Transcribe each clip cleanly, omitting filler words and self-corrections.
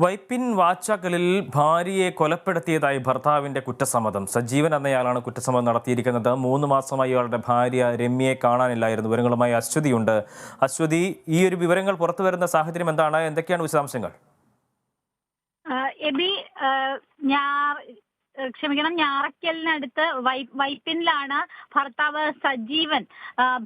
വൈപ്പിൻ വാച്ചാക്കലിൽ ഭാര്യയെ കൊലപ്പെടുത്തിയതായി ഭർത്താവിന്റെ കുറ്റസമ്മതം. സജീവൻ എന്നയാളാണ് കുറ്റസമ്മതം നടത്തിയിരിക്കുന്നത്. 3 മാസമായി ഇയാളുടെ ഭാര്യ രമ്യയെ കാണാനില്ലായിരുന്നു. വിവരങ്ങളുമായി അശ്വതിയുണ്ട്. അശ്വതി, ഈ ഒരു വിവരങ്ങൾ പുറത്തു വരുന്ന സാഹചര്യം എന്താണ്? എന്തൊക്കെയാണ് വിശദാംശങ്ങൾ? എബി, ഞാറയ്ക്കലിനടുത്ത് വൈപ്പിനിലാണ് ഭർത്താവ് സജീവൻ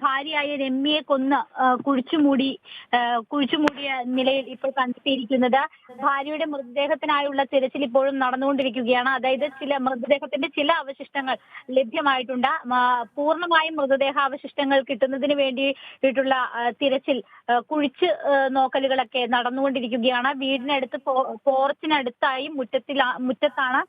ഭാര്യയായ രമ്യയെ കൊന്ന് കുഴിച്ചുമൂടിയ നിലയിൽ ഇപ്പോൾ കണ്ടെത്തിയിരിക്കുന്നത്. ഭാര്യയുടെ മൃതദേഹത്തിനായുള്ള തിരച്ചിൽ ഇപ്പോഴും നടന്നുകൊണ്ടിരിക്കുകയാണ്. അതായത് മൃതദേഹത്തിന്റെ ചില അവശിഷ്ടങ്ങൾ ലഭ്യമായിട്ടുണ്ട്. പൂർണ്ണമായും മൃതദേഹാവശിഷ്ടങ്ങൾ കിട്ടുന്നതിന് വേണ്ടിയിട്ടുള്ള തിരച്ചിൽ, കുഴിച്ച് നോക്കലുകളൊക്കെ നടന്നുകൊണ്ടിരിക്കുകയാണ്. വീടിനടുത്ത് പോർച്ചിനടുത്തായി മുറ്റത്താണ്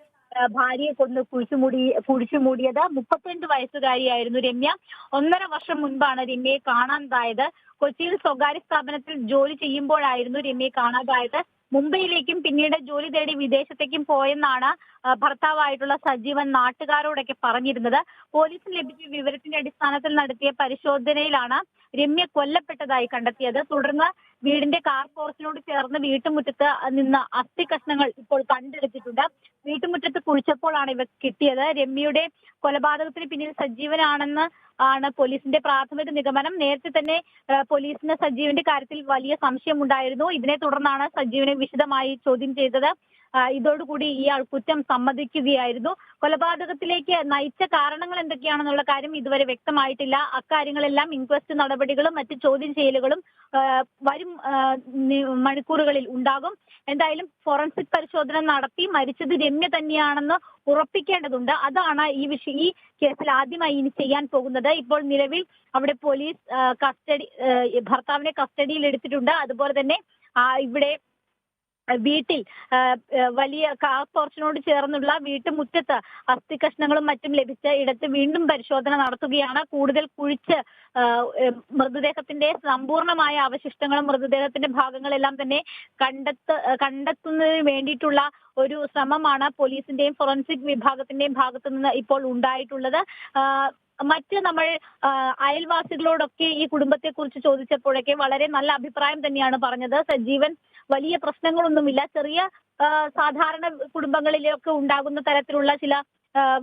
ഭാര്യയെ കൊണ്ട് കുഴിച്ചുമൂടിയത്. 35 വയസ്സുകാരിയായിരുന്നു രമ്യ. 1.5 വർഷം മുൻപാണ് രമ്യയെ കാണാതായത്. കൊച്ചിയിൽ സ്വകാര്യ സ്ഥാപനത്തിൽ ജോലി ചെയ്യുമ്പോഴായിരുന്നു രമ്യയെ കാണാതായത്. മുംബൈയിലേക്കും പിന്നീട് ജോലി തേടി വിദേശത്തേക്കും പോയെന്നാണ് ഭർത്താവായിട്ടുള്ള സജീവൻ നാട്ടുകാരോടൊക്കെ പറഞ്ഞിരുന്നത്. പോലീസിന് ലഭിച്ച വിവരത്തിന്റെ അടിസ്ഥാനത്തിൽ നടത്തിയ പരിശോധനയിലാണ് രമ്യ കൊല്ലപ്പെട്ടതായി കണ്ടെത്തിയത്. തുടർന്ന് വീടിന്റെ കാർ പോർച്ചിനോട് ചേർന്ന് വീട്ടുമുറ്റത്ത് നിന്ന് അസ്ഥി കഷ്ണങ്ങൾ ഇപ്പോൾ കണ്ടെടുത്തിട്ടുണ്ട്. വീട്ടുമുറ്റത്ത് കുഴിച്ചപ്പോഴാണ് ഇവ കിട്ടിയത്. രമ്യയുടെ കൊലപാതകത്തിന് പിന്നിൽ സജീവനാണെന്ന് ആണ് പോലീസിന്റെ പ്രാഥമിക നിഗമനം. നേരത്തെ തന്നെ പോലീസിന് സജീവന്റെ കാര്യത്തിൽ വലിയ സംശയമുണ്ടായിരുന്നു. ഇതിനെ തുടർന്നാണ് സജീവനെ വിശദമായി ചോദ്യം ചെയ്തത്. ഇതോടുകൂടി ഇയാൾ കുറ്റം സമ്മതിക്കുകയായിരുന്നു. കൊലപാതകത്തിലേക്ക് നയിച്ച കാരണങ്ങൾ എന്തൊക്കെയാണെന്നുള്ള കാര്യം ഇതുവരെ വ്യക്തമായിട്ടില്ല. അക്കാര്യങ്ങളെല്ലാം ഇൻക്വസ്റ്റ് നടപടികളും മറ്റ് ചോദ്യം ചെയ്യലുകളും വരും മണിക്കൂറുകളിൽ ഉണ്ടാകും. എന്തായാലും ഫോറൻസിക് പരിശോധന നടത്തി മരിച്ചത് രമ്യ തന്നെയാണെന്ന് ഉറപ്പിക്കേണ്ടതുണ്ട്. അതാണ് ഈ കേസിൽ ആദ്യമായി ഇനി ചെയ്യാൻ പോകുന്നത്. ഇപ്പോൾ നിലവിൽ അവിടെ പോലീസ് ഭർത്താവിനെ കസ്റ്റഡിയിൽ എടുത്തിട്ടുണ്ട്. അതുപോലെ തന്നെ ഇവിടെ വീട്ടിൽ വലിയ കാർ പോർച്ചിനോട് ചേർന്നുള്ള വീട്ടുമുറ്റത്ത് അസ്ഥി കഷ്ണങ്ങളും മറ്റും ലഭിച്ച ഇടത്ത് വീണ്ടും പരിശോധന നടത്തുകയാണ്. കൂടുതൽ കുഴിച്ച് മൃതദേഹത്തിന്റെ സമ്പൂർണമായ അവശിഷ്ടങ്ങളും മൃതദേഹത്തിന്റെ ഭാഗങ്ങളെല്ലാം തന്നെ കണ്ടെത്തുന്നതിന് വേണ്ടിയിട്ടുള്ള ഒരു ശ്രമമാണ് പോലീസിന്റെയും ഫോറൻസിക് വിഭാഗത്തിന്റെയും ഭാഗത്തു നിന്ന് ഇപ്പോൾ ഉണ്ടായിട്ടുള്ളത്. നമ്മൾ അയൽവാസികളോടൊക്കെ ഈ കുടുംബത്തെ കുറിച്ച് ചോദിച്ചപ്പോഴൊക്കെ വളരെ നല്ല അഭിപ്രായം തന്നെയാണ് പറഞ്ഞത്. സജീവൻ വലിയ പ്രശ്നങ്ങളൊന്നുമില്ല. ചെറിയ സാധാരണ കുടുംബങ്ങളിലൊക്കെ ഉണ്ടാകുന്ന തരത്തിലുള്ള ചില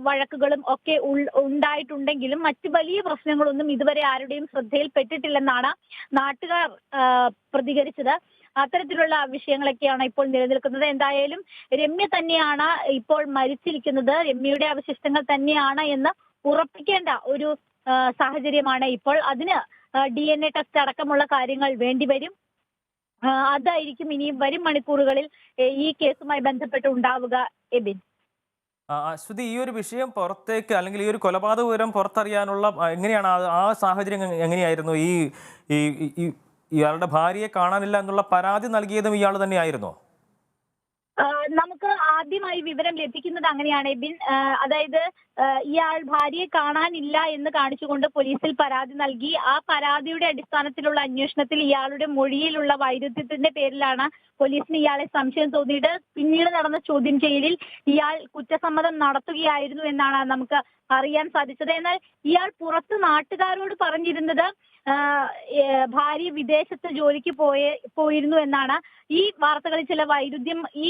വഴക്കുകളും ഒക്കെ ഉണ്ടായിട്ടുണ്ടെങ്കിലും മറ്റു വലിയ പ്രശ്നങ്ങളൊന്നും ഇതുവരെ ആരുടെയും ശ്രദ്ധയിൽപ്പെട്ടിട്ടില്ലെന്നാണ് നാട്ടുകാർ പ്രതികരിച്ചത്. അത്തരത്തിലുള്ള വിഷയങ്ങളൊക്കെയാണ് ഇപ്പോൾ നിലനിൽക്കുന്നത്. എന്തായാലും രമ്യ തന്നെയാണ് ഇപ്പോൾ മരിച്ചിരിക്കുന്നത്. രമ്യയുടെ അവശിഷ്ടങ്ങൾ തന്നെയാണ് എന്ന് ഉറപ്പിക്കേണ്ട ഒരു സാഹചര്യമാണ് ഇപ്പോൾ. അതിന് DNA ടെസ്റ്റ് അടക്കമുള്ള കാര്യങ്ങൾ വേണ്ടിവരും. അതായിരിക്കും ഇനി വരും മണിക്കൂറുകളിൽ ഈ കേസുമായി ബന്ധപ്പെട്ട് ഉണ്ടാവുക. എബിൻ, അശ്വതി, ഈ ഒരു വിഷയം പുറത്തേക്ക്, അല്ലെങ്കിൽ ഈ ഒരു കൊലപാതക വിവരം പുറത്തറിയാനുള്ള എങ്ങനെയാണ് ആ സാഹചര്യം എങ്ങനെയായിരുന്നു? ഇയാളുടെ ഭാര്യയെ കാണാനില്ല എന്നുള്ള പരാതി നൽകിയതും ഇയാൾ തന്നെയായിരുന്നോ? നമുക്ക് ആദ്യമായി വിവരം ലഭിക്കുന്നത് അങ്ങനെയാണ് എബിൻ. അതായത് ഇയാൾ ഭാര്യയെ കാണാനില്ല എന്ന് കാണിച്ചുകൊണ്ട് പോലീസിൽ പരാതി നൽകി. ആ പരാതിയുടെ അടിസ്ഥാനത്തിലുള്ള അന്വേഷണത്തിൽ ഇയാളുടെ മൊഴിയിലുള്ള വൈരുദ്ധ്യത്തിന്റെ പേരിലാണ് പോലീസിന് ഇയാളെ സംശയം തോന്നിയിട്ട് പിന്നീട് നടന്ന ചോദ്യം ചെയ്യലിൽ ഇയാൾ കുറ്റസമ്മതം നടത്തുകയായിരുന്നു എന്നാണ് നമുക്ക് അറിയാൻ സാധിച്ചത്. എന്നാൽ ഇയാൾ പുറത്ത് നാട്ടുകാരോട് പറഞ്ഞിരുന്നത് ഭാര്യ വിദേശത്ത് ജോലിക്ക് പോയിരുന്നു എന്നാണ്. ഈ വാർത്തകളിൽ ചില വൈരുദ്ധ്യം, ഈ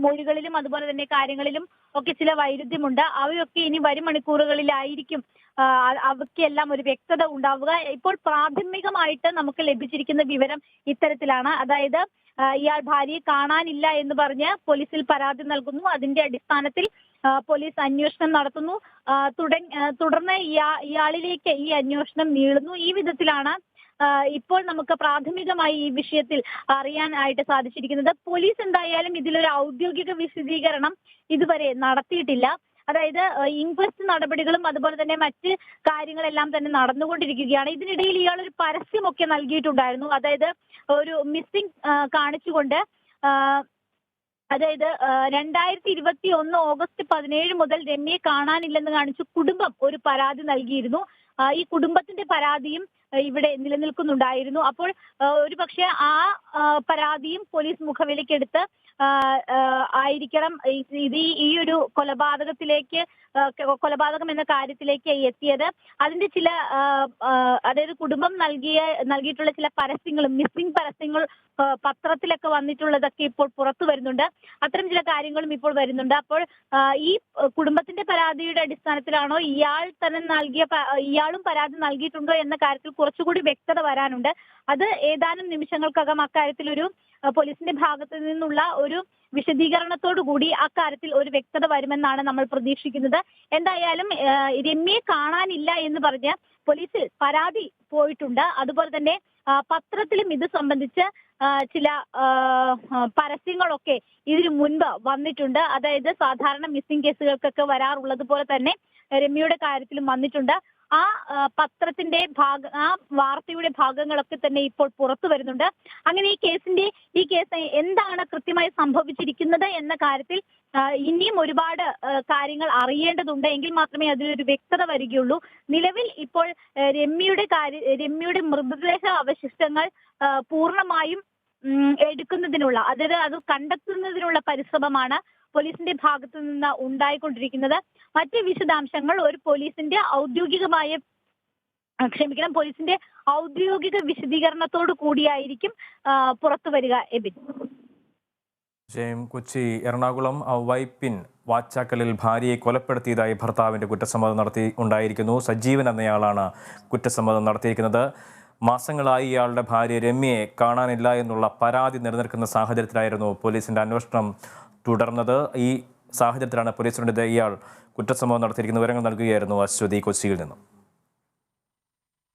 മൊഴികളിലും അതുപോലെ തന്നെ കാര്യങ്ങളിലും ഒക്കെ ചില വൈരുദ്ധ്യമുണ്ട്. അവയൊക്കെ ഇനി വരും മണിക്കൂറുകളിലായിരിക്കും അവയ്ക്കെല്ലാം ഒരു വ്യക്തത ഉണ്ടാവുക. ഇപ്പോൾ പ്രാഥമികമായിട്ട് നമുക്ക് ലഭിച്ചിരിക്കുന്ന വിവരം ഇത്തരത്തിലാണ്. അതായത് ഇയാൾ ഭാര്യയെ കാണാനില്ല എന്ന് പറഞ്ഞ് പോലീസിൽ പരാതി നൽകുന്നു. അതിന്റെ അടിസ്ഥാനത്തിൽ പോലീസ് അന്വേഷണം നടത്തുന്നു. തുടർന്ന് ഇയാളിലേക്ക് ഈ അന്വേഷണം നീളുന്നു. ഈ വിധത്തിലാണ് ഇപ്പോൾ നമുക്ക് പ്രാഥമികമായി ഈ വിഷയത്തിൽ അറിയാനായിട്ട് സാധിച്ചിരിക്കുന്നത്. പോലീസ് എന്തായാലും ഇതിലൊരു ഔദ്യോഗിക വിശദീകരണം ഇതുവരെ നടത്തിയിട്ടില്ല. അതായത് ഇൻക്വസ്റ്റ് നടപടികളും അതുപോലെ തന്നെ മറ്റ് കാര്യങ്ങളെല്ലാം തന്നെ നടന്നുകൊണ്ടിരിക്കുകയാണ്. ഇതിനിടയിൽ ഇയാൾ ഒരു പരസ്യമൊക്കെ നൽകിയിട്ടുണ്ടായിരുന്നു. അതായത് ഒരു മിസ്സിംഗ് കാണിച്ചുകൊണ്ട്, അതായത് 2021 ഓഗസ്റ്റ് 17 മുതൽ രമ്യയെ കാണാനില്ലെന്ന് കാണിച്ചു കുടുംബം ഒരു പരാതി നൽകിയിരുന്നു. ഈ കുടുംബത്തിന്റെ പരാതിയും ഇവിടെ നിലനിൽക്കുന്നുണ്ടായിരുന്നു. അപ്പോൾ ഒരു പക്ഷേ ആ പരാതിയും പോലീസ് മുഖവിലക്കെടുത്ത് ആയിരിക്കണം ഇത് ഈ ഒരു കൊലപാതകം എന്ന കാര്യത്തിലേക്ക് എത്തിയത്. അതിന്റെ ചില അതായത് കുടുംബം നൽകിയിട്ടുള്ള ചില പരസ്യങ്ങളും മിസ്സിംഗ് പരസ്യങ്ങൾ പത്രത്തിലൊക്കെ വന്നിട്ടുള്ളതൊക്കെ ഇപ്പോൾ പുറത്തു വരുന്നുണ്ട്. അത്തരം ചില കാര്യങ്ങളും ഇപ്പോൾ വരുന്നുണ്ട്. അപ്പോൾ ഈ കുടുംബത്തിന്റെ പരാതിയുടെ അടിസ്ഥാനത്തിലാണോ ഇയാളും പരാതി നൽകിയിട്ടുണ്ടോ എന്ന കാര്യത്തിൽ കുറച്ചുകൂടി വ്യക്തത വരാനുണ്ട്. അത് ഏതാനും നിമിഷങ്ങൾക്കകം അക്കാര്യത്തിൽ ഒരു പോലീസിന്റെ ഭാഗത്തു നിന്നുള്ള ഒരു വിശദീകരണത്തോടു കൂടി അക്കാര്യത്തിൽ ഒരു വ്യക്തത വരുമെന്നാണ് നമ്മൾ പ്രതീക്ഷിക്കുന്നത്. എന്തായാലും രമ്യയെ കാണാനില്ല എന്ന് പറഞ്ഞ് പോലീസിൽ പരാതി പോയിട്ടുണ്ട്. അതുപോലെ തന്നെ പത്രത്തിലും ഇത് സംബന്ധിച്ച് ചില പരസ്യങ്ങളൊക്കെ ഇതിനു മുൻപ് വന്നിട്ടുണ്ട്. അതായത് സാധാരണ മിസ്സിംഗ് കേസുകൾക്കൊക്കെ വരാറുള്ളത് പോലെ തന്നെ രമ്യയുടെ കാര്യത്തിലും വന്നിട്ടുണ്ട്. ആ പത്രത്തിന്റെ ആ വാർത്തയുടെ ഭാഗങ്ങളൊക്കെ തന്നെ ഇപ്പോൾ പുറത്തു വരുന്നുണ്ട്. അങ്ങനെ ഈ കേസ് എന്താണ് കൃത്യമായി സംഭവിച്ചിരിക്കുന്നത് എന്ന കാര്യത്തിൽ ഇനിയും ഒരുപാട് കാര്യങ്ങൾ അറിയേണ്ടതുണ്ട്. എങ്കിൽ മാത്രമേ അതിലൊരു വ്യക്തത വരികയുള്ളൂ. നിലവിൽ ഇപ്പോൾ രമ്യയുടെ മൃതദേഹ അവശിഷ്ടങ്ങൾ പൂർണ്ണമായും എടുക്കുന്നതിനുള്ള അതായത് അത് കണ്ടെത്തുന്നതിനുള്ള പരിശ്രമമാണ് പോലീസിന്റെ ഭാഗത്തു നിന്ന് ഉണ്ടായിക്കൊണ്ടിരിക്കുന്നത്. മറ്റ് വിശദാംശങ്ങൾ ഒരു പോലീസിന്റെ ഔദ്യോഗിക വിശദീകരണത്തോടു കൂടിയായിരിക്കും പുറത്തു വരിക. എബിൻ. കൊച്ചി എറണാകുളം വൈപ്പിൻ വാച്ചാക്കലിൽ ഭാര്യയെ കൊലപ്പെടുത്തിയതായി ഭർത്താവിന്റെ കുറ്റസമ്മതം ഉണ്ടായിരിക്കുന്നു. സജീവൻ എന്നയാളാണ് കുറ്റസമ്മതം നടത്തിയിരിക്കുന്നത്. മാസങ്ങളായി ഇയാളുടെ ഭാര്യ രമ്യയെ കാണാനില്ല എന്നുള്ള പരാതി നിലനിൽക്കുന്ന സാഹചര്യത്തിലായിരുന്നു പോലീസിന്റെ അന്വേഷണം തുടർന്നത്. ഈ സാഹചര്യത്തിലാണ് പോലീസിനുടേത് ഇയാൾ കുറ്റസമ്മതം നടത്തിയിരിക്കുന്ന വിവരങ്ങൾ നൽകുകയായിരുന്നു അശ്വതി കൊച്ചിയിൽ നിന്നും.